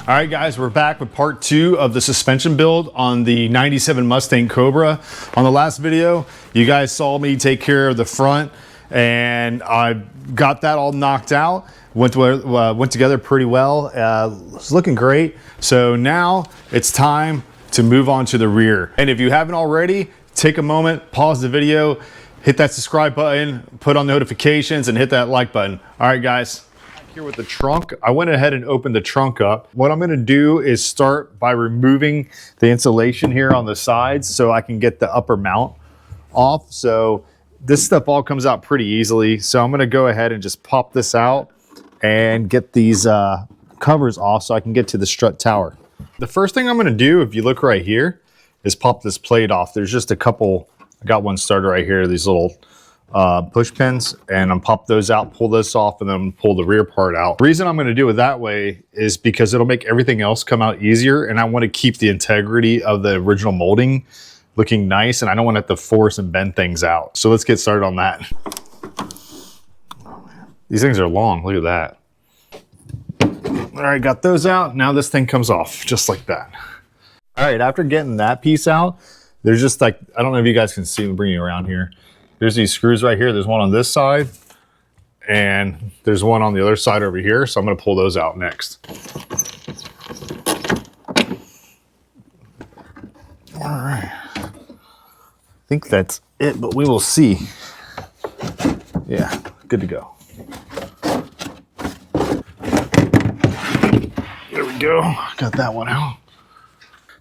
All right, guys, we're back with part 2 of the suspension build on the 97 Mustang Cobra. On the last video, you guys saw me take care of the front, and I got that all knocked out. Went together pretty well. It's looking great. So now it's time to move on to the rear. And if you haven't already, take a moment, pause the video, hit that subscribe button, put on notifications, and hit that like button. All right, guys. Here with the trunk, I went ahead and opened the trunk up. What I'm gonna do is start by removing the insulation here on the sides so I can get the upper mount off. So this stuff all comes out pretty easily. So I'm gonna go ahead and just pop this out and get these covers off so I can get to the strut tower. The first thing I'm gonna do, if you look right here, is pop this plate off. There's just a couple, I got one started right here, these little push pins, and I'm pop those out, pull this off, and then pull the rear part out. The reason I'm going to do it that way is because it'll make everything else come out easier, and I want to keep the integrity of the original molding looking nice, and I don't want to have to force and bend things out. So let's get started on that. Oh, man. These things are long, look at that. All right, got those out. Now this thing comes off just like that. All right, after getting that piece out, there's just like, I don't know if you guys can see me bringing it around here. There's these screws right here. There's one on this side, and there's one on the other side over here. So I'm going to pull those out next. All right. I think that's it, but we will see. Yeah, good to go. There we go. Got that one out.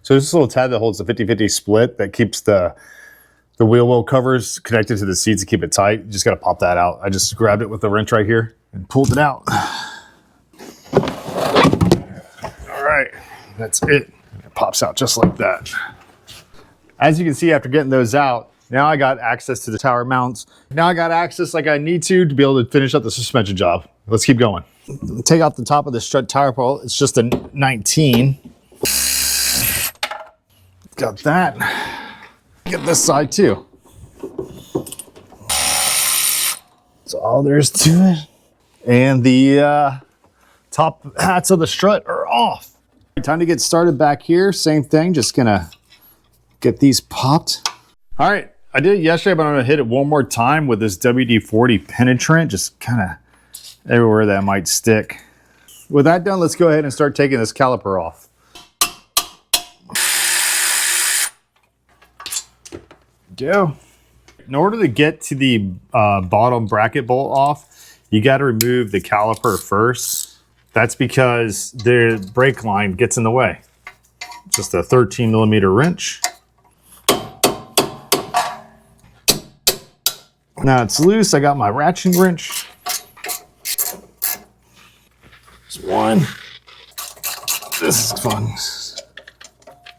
So there's this little tab that holds the 50-50 split that keeps the wheel well covers connected to the seats to keep it tight. You just got to pop that out. I just grabbed it with the wrench right here and pulled it out. All right, that's it. It pops out just like that. As you can see, after getting those out, now I got access to the tower mounts. Now I got access like I need to be able to finish up the suspension job. Let's keep going. Take out the top of the strut tower pole. It's just a 19. Got that. Get this side too. That's all there is to it. And the top hats of the strut are off. Time to get started back here. Same thing, just gonna get these popped. All right, I did it yesterday, but I'm gonna hit it one more time with this WD-40 penetrant, just kind of everywhere that might stick. With that done, let's go ahead and start taking this caliper off. Go. In order to get to the bottom bracket bolt off, you got to remove the caliper first. That's because the brake line gets in the way. Just a 13mm wrench. Now it's loose. I got my ratcheting wrench. There's one. This is fun.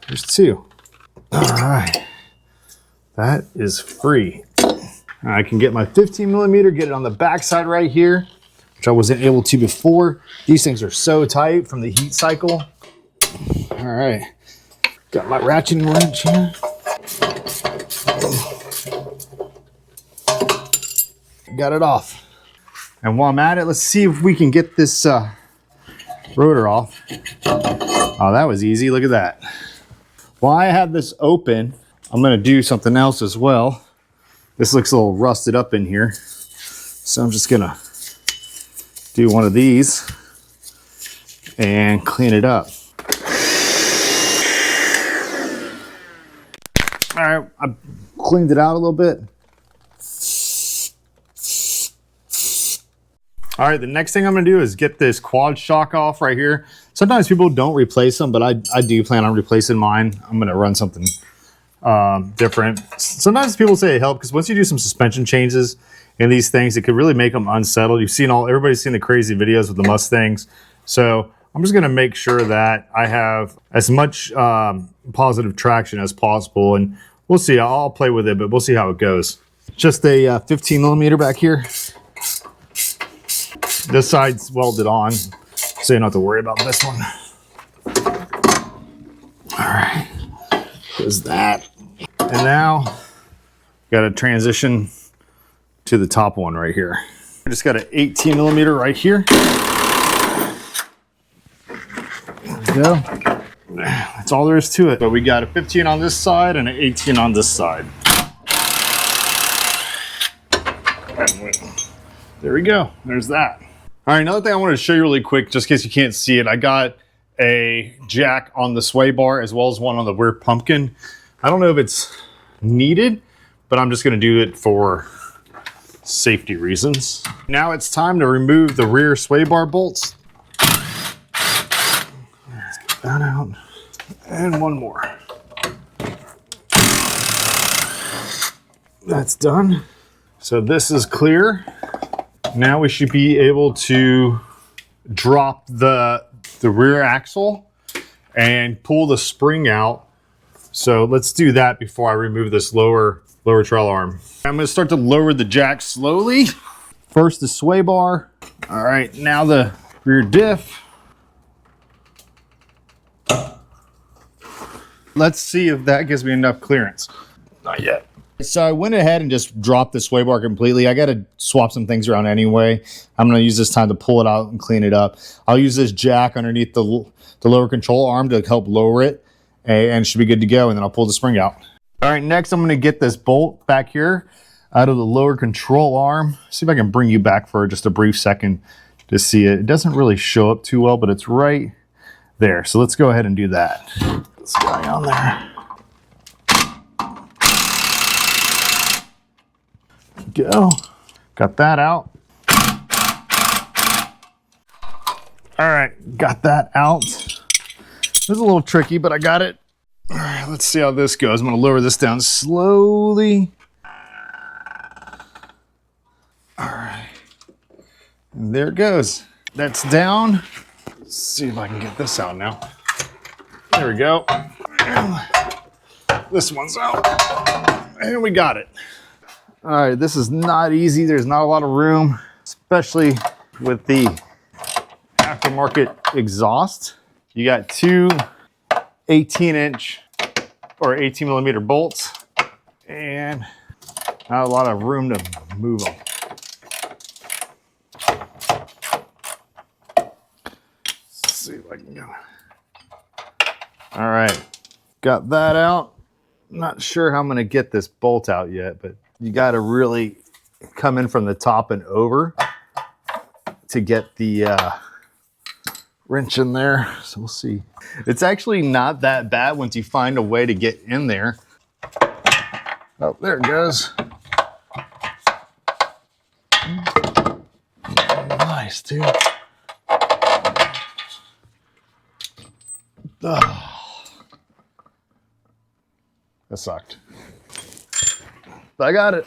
There's two. All right. That is free. I can get my 15mm, get it on the back side right here, which I wasn't able to before. These things are so tight from the heat cycle. All right, got my ratcheting wrench here. Got it off. And while I'm at it, let's see if we can get this rotor off. Oh, that was easy, look at that. While I have this open, I'm going to do something else as well. This looks a little rusted up in here. So I'm just going to do one of these and clean it up. All right, I cleaned it out a little bit. All right, the next thing I'm going to do is get this quad shock off right here. Sometimes people don't replace them, but I do plan on replacing mine. I'm going to run something different. Sometimes people say it helps because once you do some suspension changes in these things, it could really make them unsettled. You've seen everybody's seen the crazy videos with the Mustangs. So I'm just going to make sure that I have as much positive traction as possible, and we'll see. I'll play with it, but we'll see how it goes. Just a 15mm back here. This side's welded on, so you don't have to worry about this one. All right, there's that. And now, got to transition to the top one right here. I just got an 18mm right here. There we go. That's all there is to it. But we got a 15 on this side and an 18 on this side. There we go. There's that. All right, another thing I wanted to show you really quick, just in case you can't see it, I got a jack on the sway bar as well as one on the rear pumpkin. I don't know if it's needed, but I'm just going to do it for safety reasons. Now it's time to remove the rear sway bar bolts. Let's get that out. And one more. That's done. So this is clear. Now we should be able to drop the rear axle and pull the spring out. So let's do that before I remove this lower trail arm. I'm going to start to lower the jack slowly. First the sway bar. All right, now the rear diff. Let's see if that gives me enough clearance. Not yet. So I went ahead and just dropped the sway bar completely. I got to swap some things around anyway. I'm going to use this time to pull it out and clean it up. I'll use this jack underneath the lower control arm to help lower it, and it should be good to go. And then I'll pull the spring out. All right, next I'm going to get this bolt back here out of the lower control arm. See if I can bring you back for just a brief second to see it. It doesn't really show up too well, but it's right there. So let's go ahead and do that. This guy on there. Go. Got that out. All right, got that out. It was a little tricky, but I got it. All right, let's see how this goes. I'm gonna lower this down slowly. All right, and there it goes. That's down. Let's see if I can get this out now. There we go. And this one's out. And we got it. All right, this is not easy. There's not a lot of room, especially with the aftermarket exhaust. You got two 18-inch or 18mm bolts and not a lot of room to move them. Let's see if I can go. All right, got that out. Not sure how I'm gonna get this bolt out yet, but you got to really come in from the top and over to get the wrench in there. So we'll see. It's actually not that bad once you find a way to get in there. Oh, there it goes. Nice, dude. Oh. That sucked. But I got it.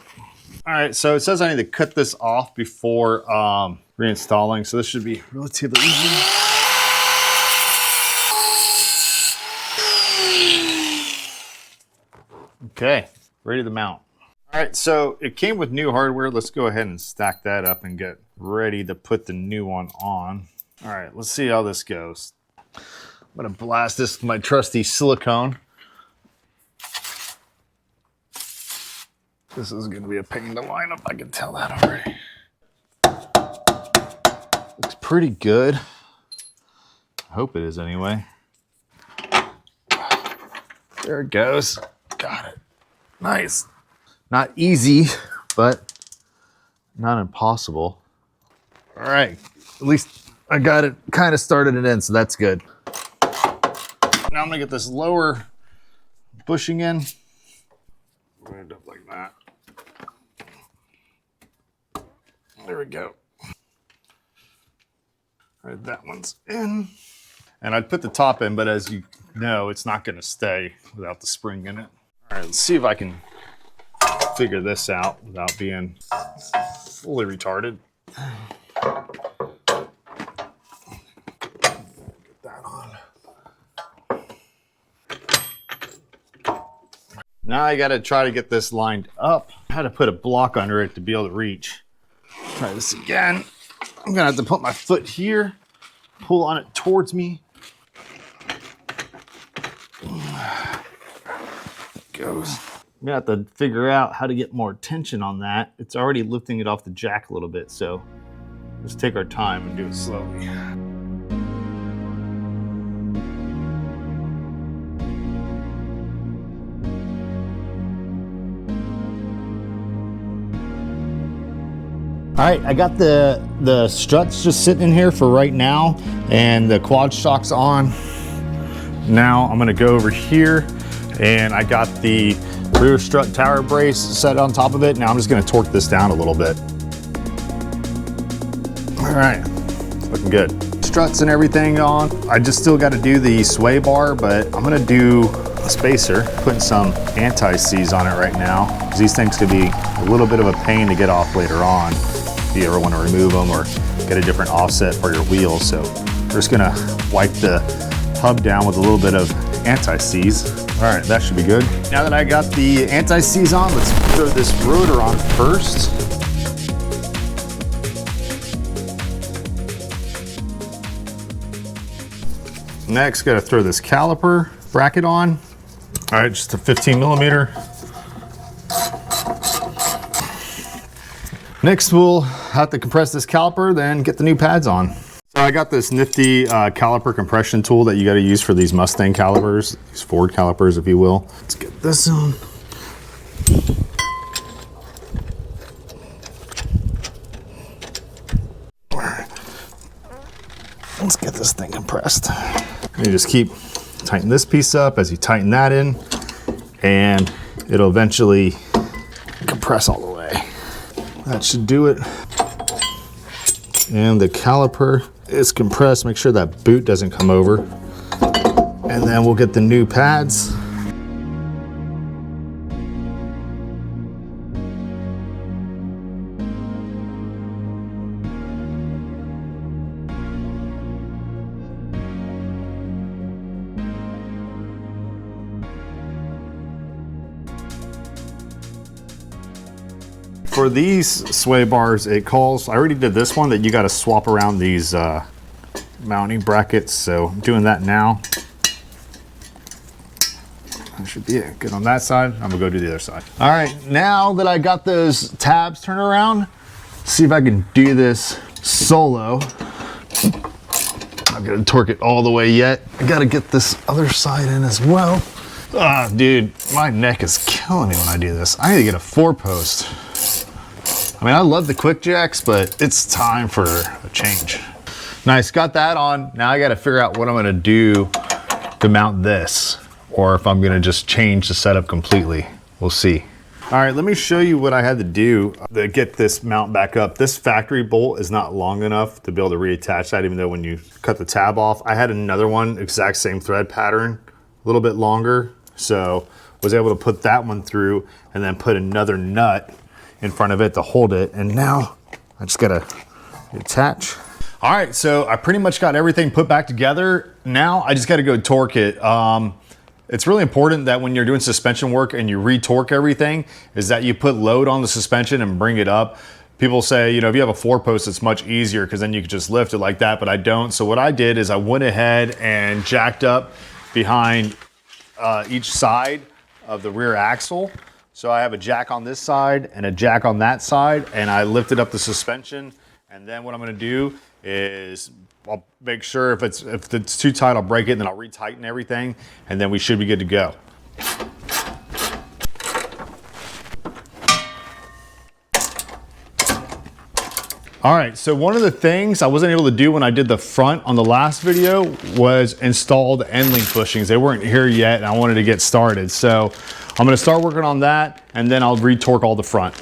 All right, so it says I need to cut this off before reinstalling, so this should be relatively easy. Okay, ready to mount. All right, so it came with new hardware. Let's go ahead and stack that up and get ready to put the new one on. All right, let's see how this goes. I'm gonna blast this with my trusty silicone. This is going to be a pain to line up, I can tell that already. Looks pretty good. I hope it is anyway. There it goes. Got it. Nice. Not easy, but not impossible. All right. At least I got it kind of started it in, so that's good. Now I'm going to get this lower bushing in. Wind up like that. There we go. All right, that one's in. And I'd put the top in, but as you know, it's not going to stay without the spring in it. All right, let's see if I can figure this out without being fully retarded. Get that on. Now I got to try to get this lined up. I had to put a block under it to be able to reach. Try this again. I'm gonna have to put my foot here, pull on it towards me. There it goes. I'm gonna have to figure out how to get more tension on that. It's already lifting it off the jack a little bit, so let's take our time and do it slowly. All right, I got the struts just sitting in here for right now, and the quad shock's on. Now I'm gonna go over here, and I got the rear strut tower brace set on top of it. Now I'm just gonna torque this down a little bit. All right, looking good. Struts and everything on. I just still gotta do the sway bar, but I'm gonna do a spacer, putting some anti-seize on it right now, because these things could be a little bit of a pain to get off later on if you ever want to remove them or get a different offset for your wheels. So we're just gonna wipe the hub down with a little bit of anti-seize. All right, that should be good. Now that I got the anti-seize on, let's throw this rotor on first. Next, gotta throw this caliper bracket on. All right, just a 15 millimeter. Next, we'll have to compress this caliper, then get the new pads on. So I got this nifty caliper compression tool that you gotta use for these Mustang calipers, these Ford calipers, if you will. Let's get this on. All right. Let's get this thing compressed. You just keep tighten this piece up as you tighten that in, and it'll eventually compress all the way. That should do it. And the caliper is compressed. Make sure that boot doesn't come over. And then we'll get the new pads. For these sway bars, it calls, I already did this one, that you got to swap around these mounting brackets, so I'm doing that now. That should be it. Good on that side. I'm gonna go do the other side. All right, now that I got those tabs turned around, see if I can do this solo. I'm gonna torque it all the way yet. I gotta get this other side in as well. Ah, dude, my neck is killing me when I do this. I need to get a 4-post. I mean, I love the quick jacks, but it's time for a change. Nice, got that on. Now I gotta figure out what I'm gonna do to mount this, or if I'm gonna just change the setup completely. We'll see. All right, let me show you what I had to do to get this mount back up. This factory bolt is not long enough to be able to reattach that, even though when you cut the tab off, I had another one, exact same thread pattern, a little bit longer. So was able to put that one through and then put another nut in front of it to hold it. And now I just gotta attach. All right, so I pretty much got everything put back together. Now I just gotta go torque it. It's really important that when you're doing suspension work and you re-torque everything, is that you put load on the suspension and bring it up. People say, you know, if you have a 4-post, it's much easier because then you can just lift it like that, but I don't. So what I did is I went ahead and jacked up behind each side of the rear axle. So I have a jack on this side and a jack on that side, and I lifted up the suspension. And then what I'm gonna do is I'll make sure if it's too tight, I'll break it, and then I'll retighten everything, and then we should be good to go. All right, so one of the things I wasn't able to do when I did the front on the last video was install the end link bushings. They weren't here yet, and I wanted to get started. So I'm gonna start working on that, and then I'll re-torque all the front.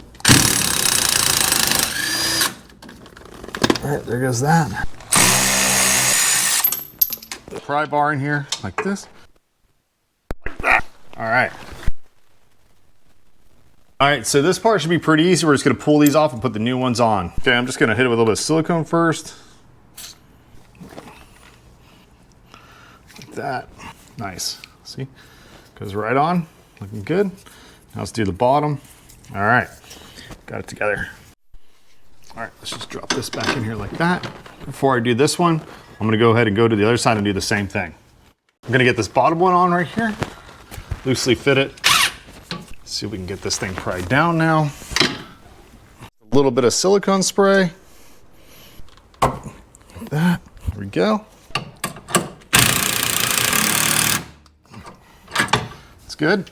All right, there goes that. Pry bar in here, like this. Like that. All right. All right, so this part should be pretty easy. We're just gonna pull these off and put the new ones on. Okay, I'm just gonna hit it with a little bit of silicone first. Like that. Nice. See? Goes right on. Looking good. Now let's do the bottom. All right, got it together. All right, let's just drop this back in here like that. Before I do this one, I'm gonna go ahead and go to the other side and do the same thing. I'm gonna get this bottom one on right here, loosely fit it. See if we can get this thing pried down now. A little bit of silicone spray. Like that, there we go. It's good.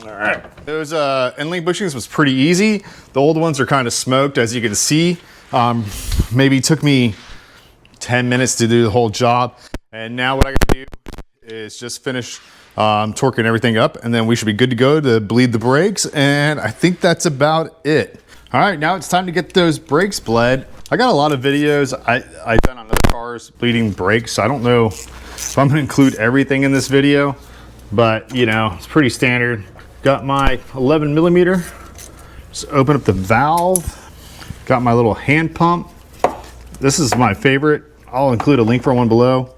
All right. Those end-link bushings was pretty easy. The old ones are kind of smoked, as you can see. Maybe took me 10 minutes to do the whole job. And now what I gotta do is just finish torquing everything up, and then we should be good to go to bleed the brakes. And I think that's about it. All right, now it's time to get those brakes bled. I got a lot of videos I've done on other cars bleeding brakes. So I don't know if I'm gonna include everything in this video, but you know, it's pretty standard. Got my 11 millimeter. Just open up the valve. Got my little hand pump. This is my favorite. I'll include a link for one below.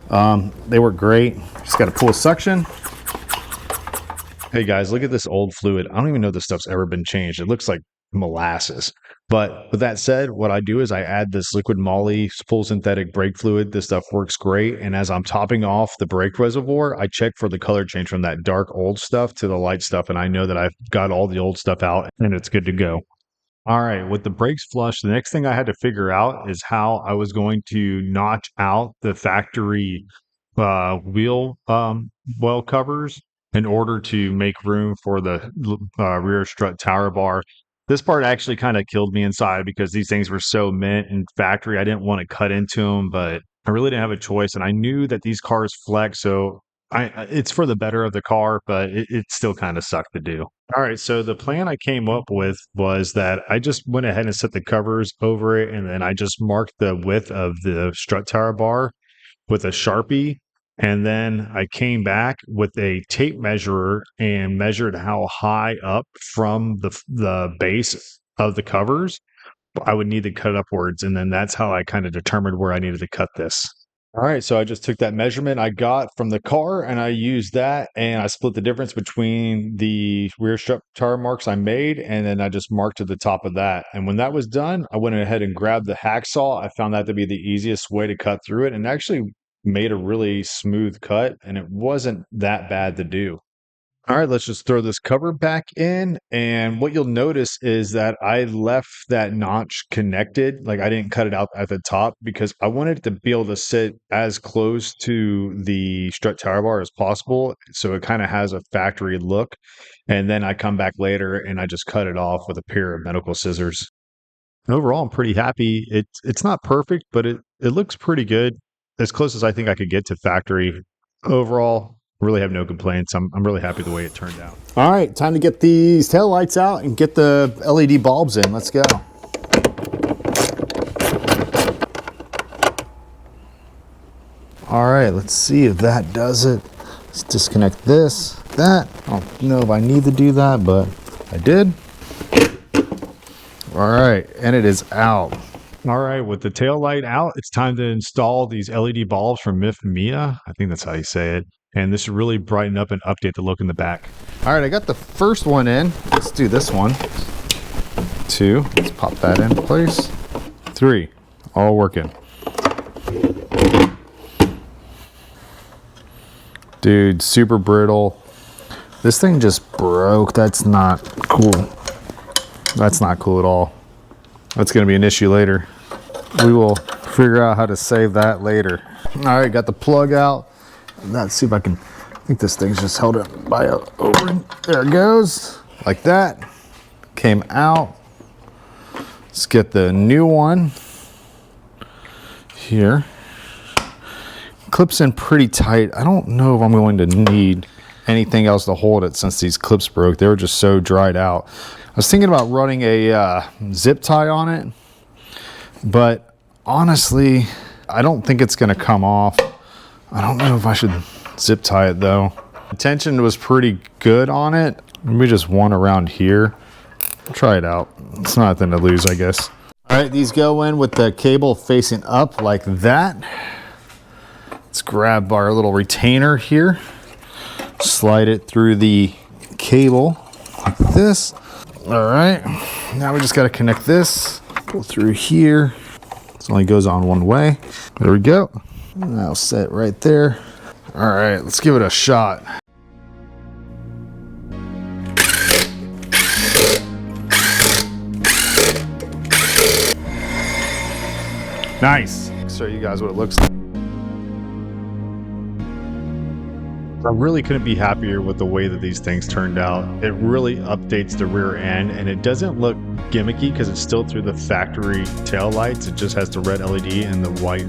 They work great. Just got to pull a suction. Hey guys, look at this old fluid. I don't even know this stuff's ever been changed. It looks like molasses. But with that said, what I do is I add this liquid moly full synthetic brake fluid. This stuff works great. And as I'm topping off the brake reservoir, I check for the color change from that dark old stuff to the light stuff. And I know that I've got all the old stuff out and it's good to go. All right, with the brakes flushed, the next thing I had to figure out is how I was going to notch out the factory wheel well covers in order to make room for the rear strut tower bar. This part actually kind of killed me inside because these things were so mint in factory. I didn't want to cut into them, but I really didn't have a choice. And I knew that these cars flex, so it's for the better of the car, but it still kind of sucked to do. All right, so the plan I came up with was that I just went ahead and set the covers over it, and then I just marked the width of the strut tower bar with a Sharpie. And then I came back with a tape measurer and measured how high up from the base of the covers I would need to cut upwards. And then that's how I kind of determined where I needed to cut this. All right, so I just took that measurement I got from the car and I used that, and I split the difference between the rear strut tire marks I made, and then I just marked to the top of that. And when that was done, I went ahead and grabbed the hacksaw. I found that to be the easiest way to cut through it, and actually made a really smooth cut, and it wasn't that bad to do. All right, let's just throw this cover back in. And what you'll notice is that I left that notch connected. Like I didn't cut it out at the top because I wanted it to be able to sit as close to the strut tower bar as possible. So it kind of has a factory look. And then I come back later and I just cut it off with a pair of medical scissors. Overall, I'm pretty happy. It's not perfect, but it looks pretty good. As close as I think I could get to factory. Overall, really have no complaints. I'm really happy the way it turned out. All right, time to get these tail lights out and get the LED bulbs in. Let's go. All right, let's see if that does it. Let's disconnect this, that. I don't know if I need to do that, but I did. All right, and it is out. All right, with the tail light out, it's time to install these LED bulbs from Mia. I think that's how you say it. And this should really brighten up and update the look in the back. All right, I got the first one in. Let's do this one. 2, let's pop that in place. 3, all working. Dude, super brittle. This thing just broke. That's not cool. That's not cool at all. That's gonna be an issue later. We will figure out how to save that later. All right, got the plug out. Let's see if I think this thing's just held it by a over. There it goes, like that. Came out. Let's get the new one here. Clips in pretty tight. I don't know if I'm going to need anything else to hold it since these clips broke. They were just so dried out. I was thinking about running a zip tie on it, but honestly, I don't think it's gonna come off. I don't know if I should zip tie it though. The tension was pretty good on it. Maybe just one around here. Try it out. It's nothing to lose, I guess. All right, these go in with the cable facing up like that. Let's grab our little retainer here. Slide it through the cable like this. All right, now we just got to connect this. Go through here. This only goes on one way. There we go. That'll set right there. All right, let's give it a shot. Nice. Show you guys what it looks like. I really couldn't be happier with the way that these things turned out. It really updates the rear end, and it doesn't look gimmicky because it's still through the factory tail lights. It just has the red LED and the white.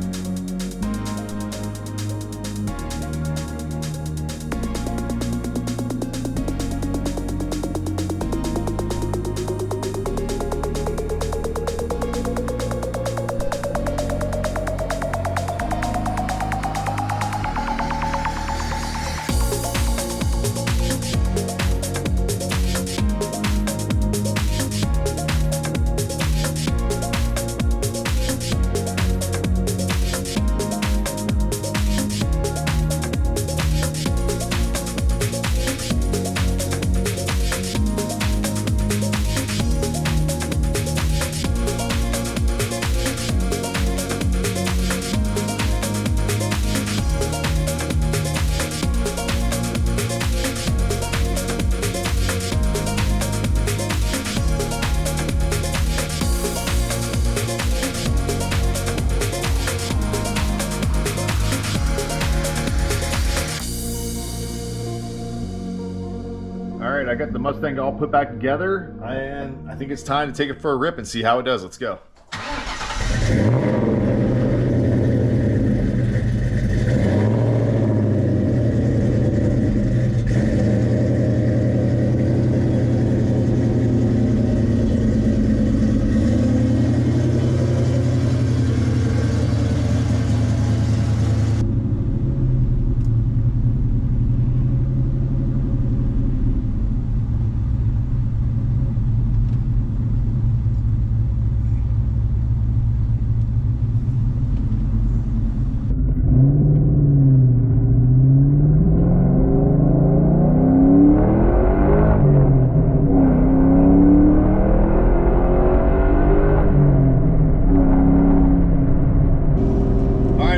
Alright, I got the Mustang all put back together, and I think it's time to take it for a rip and see how it does. Let's go.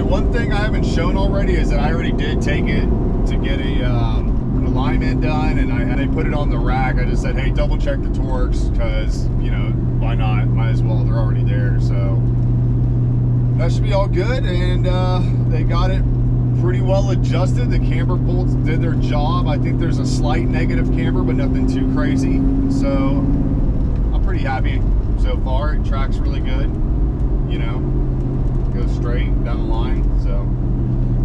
One thing I haven't shown already is that I already did take it to get an alignment done, and they put it on the rack. I just said, hey, double check the torques, because, you know, why not? Might as well, they're already there. So that should be all good, and they got it pretty well adjusted. The camber bolts did their job. I think there's a slight negative camber, but nothing too crazy. So I'm pretty happy so far. It tracks really good, you know. Goes straight down the line, so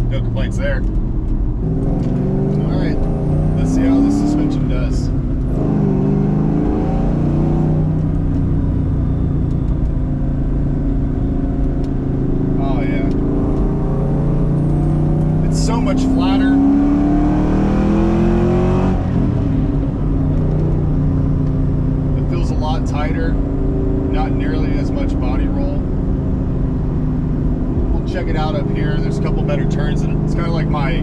no complaints there. All right, let's see how this suspension does. Oh yeah, it's so much flatter. It feels a lot tighter, not nearly as much body roll. Check it out up here. There's a couple better turns, and it's kind of like my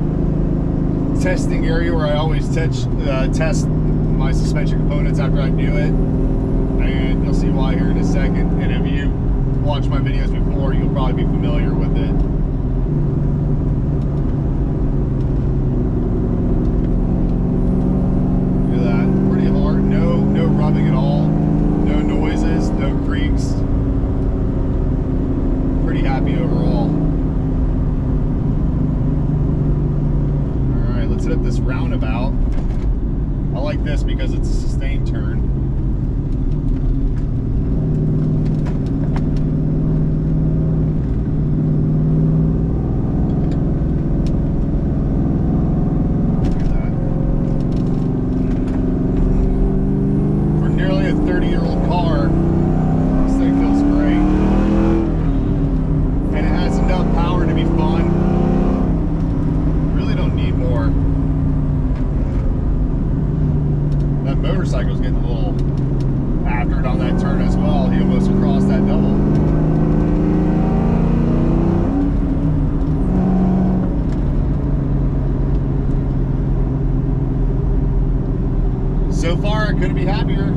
testing area where I always test my suspension components after I do it, and you'll see why here in a second. And if you watched my videos before, you'll probably be familiar with it. Look at that, pretty hard. No rubbing at all, no noises, no creaks. Pretty happy overall. All right, let's hit up this roundabout. I like this because it's a sustained turn. Look at that. For nearly a 30-year-old car, this thing feels great. And it has enough power to be fun. Really don't need more. That motorcycle's getting a little after it on that turn as well. He almost crossed that double. So far, I couldn't be happier.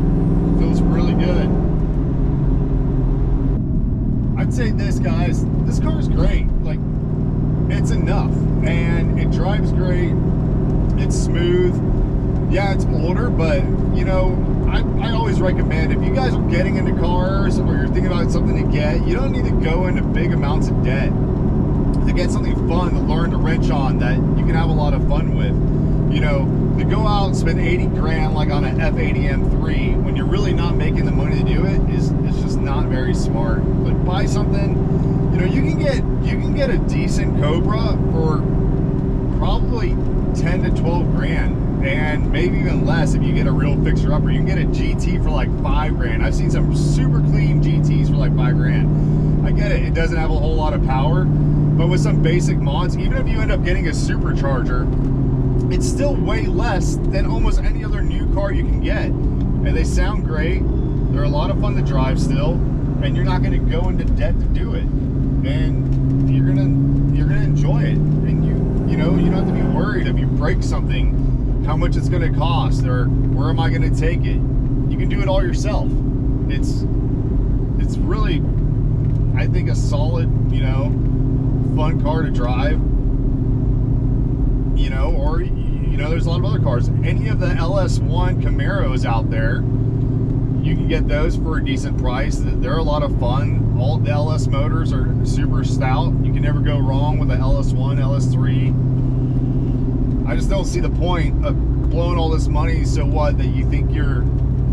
Feels really good. I'd say this, guys, this car is great. Like, it's enough, and it drives great. It's smooth. Yeah, it's older, but you know, I always recommend, if you guys are getting into cars or you're thinking about something to get, you don't need to go into big amounts of debt. to get something fun to learn to wrench on that you can have a lot of fun with. You know, to go out and spend 80 grand like on an F80 M3 when you're really not making the money to do it is just not very smart. But buy something, you know, you can get a decent Cobra for probably 10 to 12 grand, and maybe even less if you get a real fixer-upper. You can get a GT for like 5 grand. I've seen some super clean GTs for like 5 grand. I get it, it doesn't have a whole lot of power, but with some basic mods, even if you end up getting a supercharger, it's still way less than almost any other new car you can get. And they sound great, they're a lot of fun to drive still, and you're not going to go into debt to do it. And you're gonna enjoy it. And you know, you don't have to be worried if you break something, how much it's going to cost, or where am I going to take it. You can do it all yourself. It's really, I think, a solid, you know, fun car to drive. You know, or, you know, there's a lot of other cars. Any of the LS1 Camaros out there, you can get those for a decent price. They're a lot of fun. All the LS motors are super stout. You can never go wrong with the LS1, LS3. I just don't see the point of blowing all this money. So what, that you think you're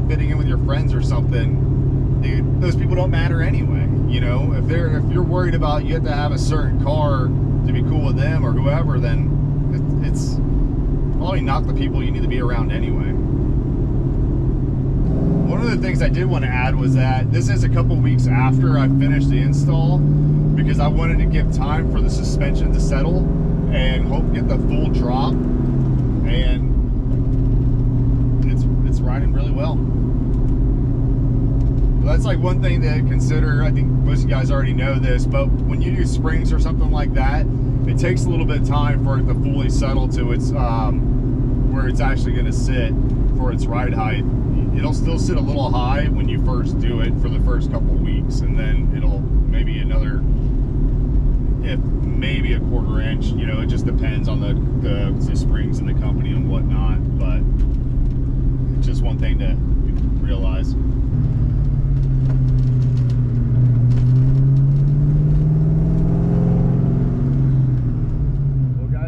fitting in with your friends or something? Dude, those people don't matter anyway. You know, if you're worried about you have to have a certain car to be cool with them or whoever, then it's probably not the people you need to be around anyway. One of the things I did want to add was that this is a couple weeks after I finished the install, because I wanted to give time for the suspension to settle and hope get the full drop, and it's riding really well. That's like one thing to consider. I think most of you guys already know this, but when you do springs or something like that, it takes a little bit of time for it to fully settle to its where it's actually going to sit for its ride height. It'll still sit a little high when you first do it for the first couple of weeks, and then it'll maybe maybe a quarter inch. You know, it just depends on the springs and the company and whatnot. But it's just one thing to realize.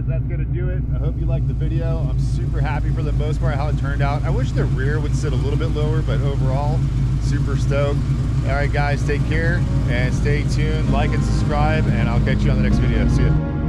That's gonna do it. I hope you liked the video. I'm super happy for the most part how it turned out. I wish the rear would sit a little bit lower, but overall, super stoked. All right, guys, take care and stay tuned. Like and subscribe, and I'll catch you on the next video. See ya.